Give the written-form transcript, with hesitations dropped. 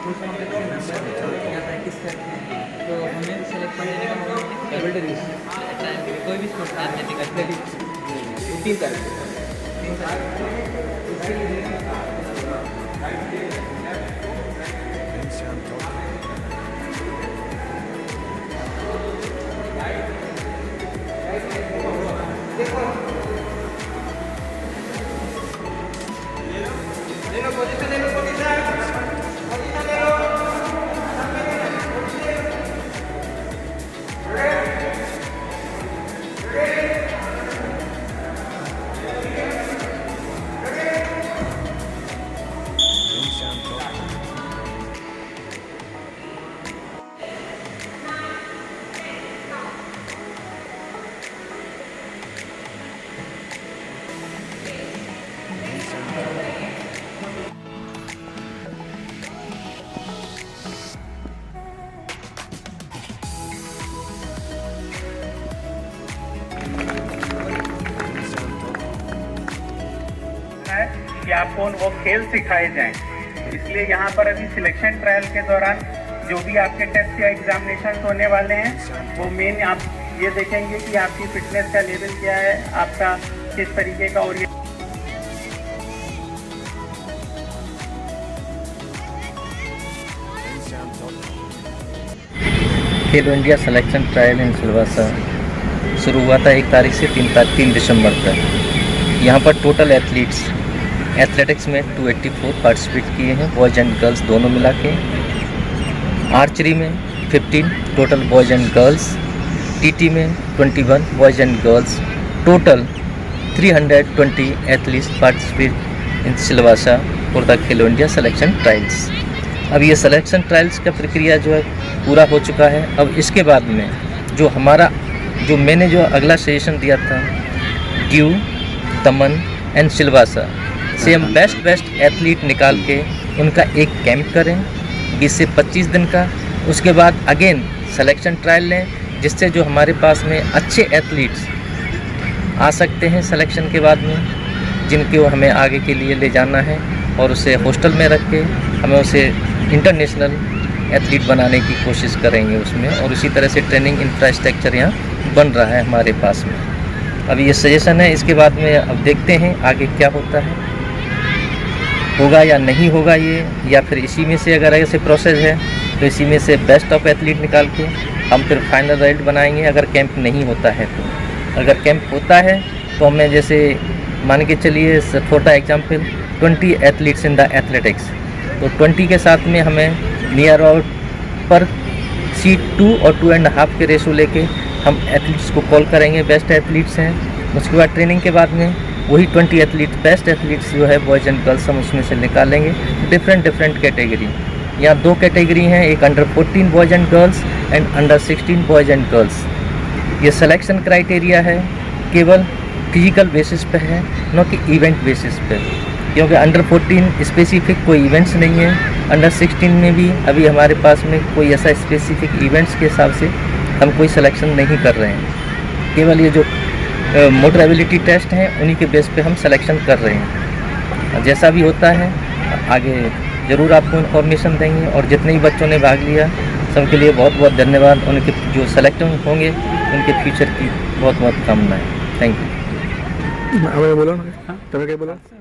Sports complex के member यहाँ practice करते हैं, तो हमें सेलेक्ट करने का मौका टेबल टेनिस टाइम के लिए कोई भी स्पोर्ट्स एथलेटिक्स 3 तारीख कि आपको वो खेल सिखाए जाएं, इसलिए यहाँ पर अभी सिलेक्शन ट्रायल के दौरान जो भी आपके टेस्ट या एग्जामिनेशन होने वाले हैं वो मेन आप ये देखेंगे कि आपकी फिटनेस का लेवल क्या है, आपका किस तरीके का और खेलो India selection trial in Silvassa शुरू हुआ था 1 तारीख से 3 दिसंबर तक। यहाँ पर टोटल एथलेटिक्स में 284 पार्टिसिपेट किए हैं, बॉयज़ एंड गर्ल्स दोनों मिला के। आर्चरी में 15 total boys and girls, TT में 21 boys and girls, total 320 athletes participate in Silvassa for the Khelo India selection trials. अब ये सिलेक्शन ट्रायल्स का प्रक्रिया जो है पूरा हो चुका है। अब इसके बाद में जो मैंने अगला सजेशन दिया था, ड्यू, दमन एंड सिलवासा से हम बेस्ट एथलीट निकाल के उनका एक कैंप करें 20 से 25 दिन का। उसके बाद अगेन सिलेक्शन ट्रायल लें, जिससे जो हमारे पास में अच्छे एथलीट्स आ सकते हैं सिलेक्शन के बाद में, जिनको हमें आगे के लिए ले जाना है, और उसे हॉस्टल में रख के हमें उसे इंटरनेशनल एथलीट बनाने की कोशिश करेंगे उसमें। और इसी तरह से ट्रेनिंग इंफ्रास्ट्रक्चर यहाँ बन रहा है हमारे पास में। अब ये सजेशन है, इसके बाद में अब देखते हैं आगे क्या होता है, होगा या नहीं होगा ये, या फिर इसी में से अगर ऐसे प्रोसेस है तो इसी में से बेस्ट ऑफ एथलीट निकाल के हम फिर फाइनल रिजल्ट बनाएंगे। अगर कैंप नहीं होता है तो, अगर कैंप होता है तो हमें जैसे मान के चलिए for the example 20 athletes in the athletics, तो 20 के साथ में हमें नियर आउट पर C2 और 2.5 के रेशो लेके हम एथलीट्स को कॉल करेंगे, बेस्ट एथलीट्स हैं। उसके बाद ट्रेनिंग के बाद में वही 20 एथलीट बेस्ट एथलीट्स जो है बॉयज़ एंड गर्ल्स हम उसमें से निकालेंगे। डिफरेंट कैटेगरी, यहाँ 2 कैटेगरी हैं, एक under 14 boys and girls and under 16 boys and girls. ये सिलेक्शन क्राइटेरिया है केवल फिजिकल बेसिस पे है, न कि इवेंट बेसिस पे, क्योंकि अंडर 14 स्पेसिफिक कोई इवेंट्स नहीं है। अंडर 16 में भी अभी हमारे पास में कोई ऐसा स्पेसिफिक इवेंट्स के हिसाब से हम कोई सिलेक्शन नहीं कर रहे हैं। केवल ये जो मोटर एबिलिटी टेस्ट हैं उन्हीं के बेस पे हम सिलेक्शन कर रहे हैं। जैसा भी होता है आगे ज़रूर आपको इन्फॉर्मेशन देंगे। और जितने भी बच्चों ने भाग लिया सबके लिए बहुत बहुत धन्यवाद। उनके जो सेलेक्ट होंगे उनके फ्यूचर की बहुत बहुत कामनाएं। Thank you. बोलो ना, बोलो।